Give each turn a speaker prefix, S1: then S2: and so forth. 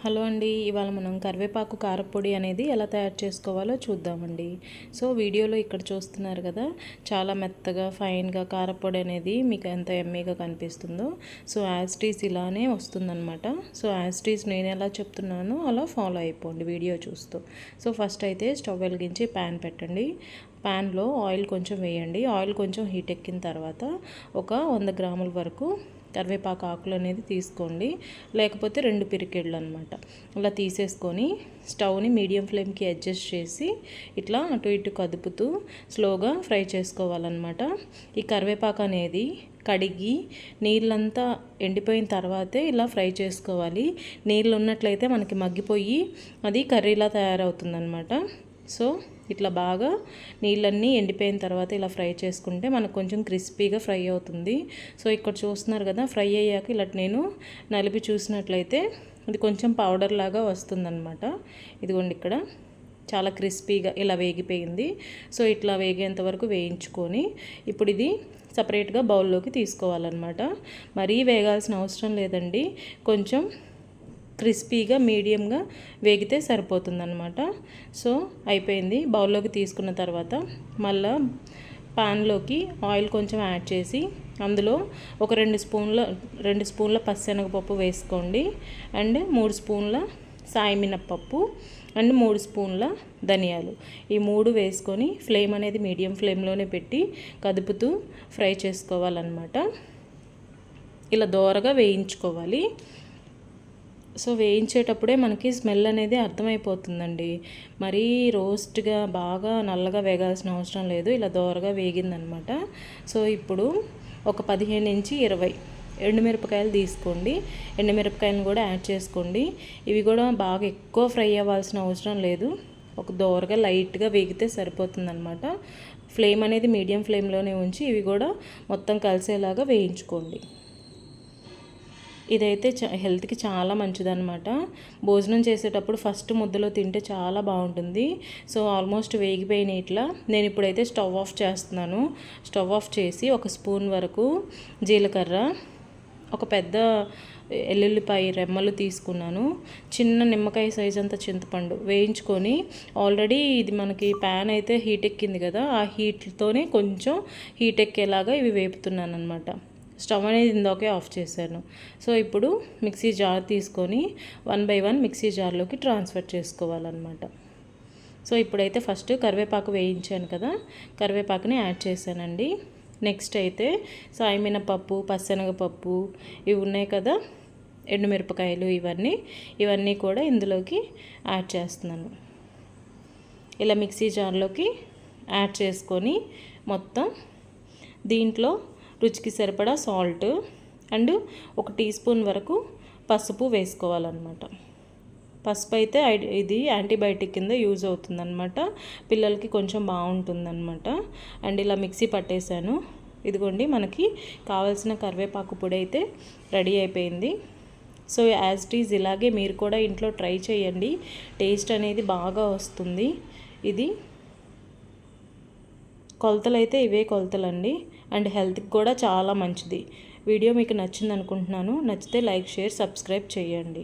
S1: Hello అండి, ఇవాళ మనం కరివేపాకు కారపొడి అనేది ఎలా తయారు చేసుకోవాలో చూద్దామండి. సో వీడియోలో ఇక్కడ చూస్తున్నారు కదా, చాలా మెత్తగా ఫైన్గా కారపొడి అనేది మీకు ఎంత ఎమ్మీగా కనిపిస్తుందో. సో యాజ్ టీస్ ఇలానే వస్తుందన్నమాట. సో యాజ్ టీస్ నేను ఎలా చెప్తున్నానో అలా ఫాలో అయిపోండి వీడియో చూస్తూ. సో ఫస్ట్ అయితే స్టవ్ వెలిగించి ప్యాన్ పెట్టండి. ప్యాన్లో ఆయిల్ కొంచెం వేయండి. ఆయిల్ కొంచెం హీట్ ఎక్కిన తర్వాత ఒక 100 గ్రాముల వరకు కరివేపాకు ఆకులు అనేది తీసుకోండి, లేకపోతే 2 పిరికెళ్ళు అనమాట. అలా తీసేసుకొని స్టవ్ని మీడియం ఫ్లేమ్కి అడ్జస్ట్ చేసి ఇట్లా అటు ఇటు కదుపుతూ స్లోగా ఫ్రై చేసుకోవాలన్నమాట. ఈ కరివేపాకు అనేది కడిగి నీళ్ళంతా ఎండిపోయిన తర్వాతే ఇలా ఫ్రై చేసుకోవాలి. నీళ్ళు ఉన్నట్లయితే మనకి మగ్గిపోయి అది కర్రీలా తయారవుతుందన్నమాట. సో ఇట్లా బాగా నీళ్ళన్నీ ఎండిపోయిన తర్వాత ఇలా ఫ్రై చేసుకుంటే మనకు కొంచెం క్రిస్పీగా ఫ్రై అవుతుంది. సో ఇక్కడ చూస్తున్నారు కదా, ఫ్రై అయ్యాక ఇలా నేను నలిపి చూసినట్లయితే ఇది కొంచెం పౌడర్ లాగా వస్తుందన్నమాట. ఇదిగోండి ఇక్కడ చాలా క్రిస్పీగా ఇలా వేగిపోయింది. సో ఇట్లా వేగేంత వరకు వేయించుకొని ఇప్పుడు ఇది సపరేట్గా బౌల్లోకి తీసుకోవాలన్నమాట. మరీ వేగాల్సిన అవసరం లేదండి, కొంచెం క్రిస్పీగా మీడియంగా వేగితే సరిపోతుందన్నమాట. సో అయిపోయింది. బౌల్లోకి తీసుకున్న తర్వాత మళ్ళీ పాన్లోకి ఆయిల్ కొంచెం యాడ్ చేసి అందులో ఒక 2 స్పూన్ల పచ్చెనగపప్పు వేసుకోండి, అండ్ 3 స్పూన్ల సాయి మినప్పప్పు, అండ్ 3 స్పూన్ల ధనియాలు. ఈ 3 వేసుకొని ఫ్లేమ్ అనేది మీడియం ఫ్లేమ్లోనే పెట్టి కదుపుతూ ఫ్రై చేసుకోవాలన్నమాట. ఇలా దోరగా వేయించుకోవాలి. సో వేయించేటప్పుడే మనకి స్మెల్ అనేది అర్థమైపోతుందండి. మరీ రోస్ట్గా బాగా నల్లగా వేగాల్సిన అవసరం లేదు, ఇలా దోరగా వేగిందనమాట. సో ఇప్పుడు ఒక 15 నుంచి 20 ఎండుమిరపకాయలు తీసుకోండి. ఎండుమిరపకాయలను కూడా యాడ్ చేసుకోండి. ఇవి కూడా బాగా ఎక్కువ ఫ్రై అవ్వాల్సిన అవసరం లేదు, ఒక దోరగా లైట్గా వేగితే సరిపోతుందన్నమాట. ఫ్లేమ్ అనేది మీడియం ఫ్లేమ్లోనే ఉంచి ఇవి కూడా మొత్తం కలిసేలాగా వేయించుకోండి. ఇదైతే హెల్త్కి చాలా మంచిదన్నమాట. భోజనం చేసేటప్పుడు ఫస్ట్ ముద్దలో తింటే చాలా బాగుంటుంది. సో ఆల్మోస్ట్ వేగిపోయిన ఇట్లా నేను ఇప్పుడైతే స్టవ్ ఆఫ్ చేస్తున్నాను. స్టవ్ ఆఫ్ చేసి 1 స్పూన్ వరకు జీలకర్ర, ఒక పెద్ద ఎల్లుల్లిపాయ రెమ్మలు తీసుకున్నాను, చిన్న నిమ్మకాయ సైజ్ అంత చింతపండు వేయించుకొని ఆల్రెడీ ఇది మనకి ప్యాన్ అయితే హీట్ ఎక్కింది కదా, ఆ హీట్తోనే కొంచెం హీట్ ఎక్కేలాగా ఇవి వేపుతున్నాను అనమాట. స్టవ్ అనేది ఇందాకే ఆఫ్ చేశాను. సో ఇప్పుడు మిక్సీ జార్ తీసుకొని 1 బై 1 మిక్సీ జార్లోకి ట్రాన్స్ఫర్ చేసుకోవాలన్నమాట. సో ఇప్పుడైతే ఫస్ట్ కరివేపాకు వేయించాను కదా, కరివేపాకుని యాడ్ చేశానండి. నెక్స్ట్ అయితే సాయి మినపప్పు, పచ్చెనగపప్పు ఇవి ఉన్నాయి కదా, ఎండుమిరపకాయలు, ఇవన్నీ కూడా ఇందులోకి యాడ్ చేస్తున్నాను. ఇలా మిక్సీ జార్లోకి యాడ్ చేసుకొని మొత్తం దీంట్లో రుచికి సరిపడా సాల్ట్ అండ్ 1 టీ స్పూన్ వరకు పసుపు వేసుకోవాలన్నమాట. పసుపు అయితే ఇది యాంటీబయాటిక్ కింద యూజ్ అవుతుందన్నమాట, పిల్లలకి కొంచెం బాగుంటుందన్నమాట. అండ్ ఇలా మిక్సీ పట్టేశాను. ఇదిగోండి మనకి కావాల్సిన కరివేపాకు పొడి అయితే రెడీ అయిపోయింది. సో యాజ్ ఇట్ ఈజ్ ఇలాగే మీరు కూడా ఇంట్లో ట్రై చేయండి, టేస్ట్ అనేది బాగా వస్తుంది. ఇది కొలతలు అయితే ఇవే కొలతలండి, అండ్ హెల్త్కి కూడా చాలా మంచిది. వీడియో మీకు నచ్చింది అనుకుంటున్నాను. నచ్చితే లైక్, షేర్, సబ్స్క్రైబ్ చేయండి.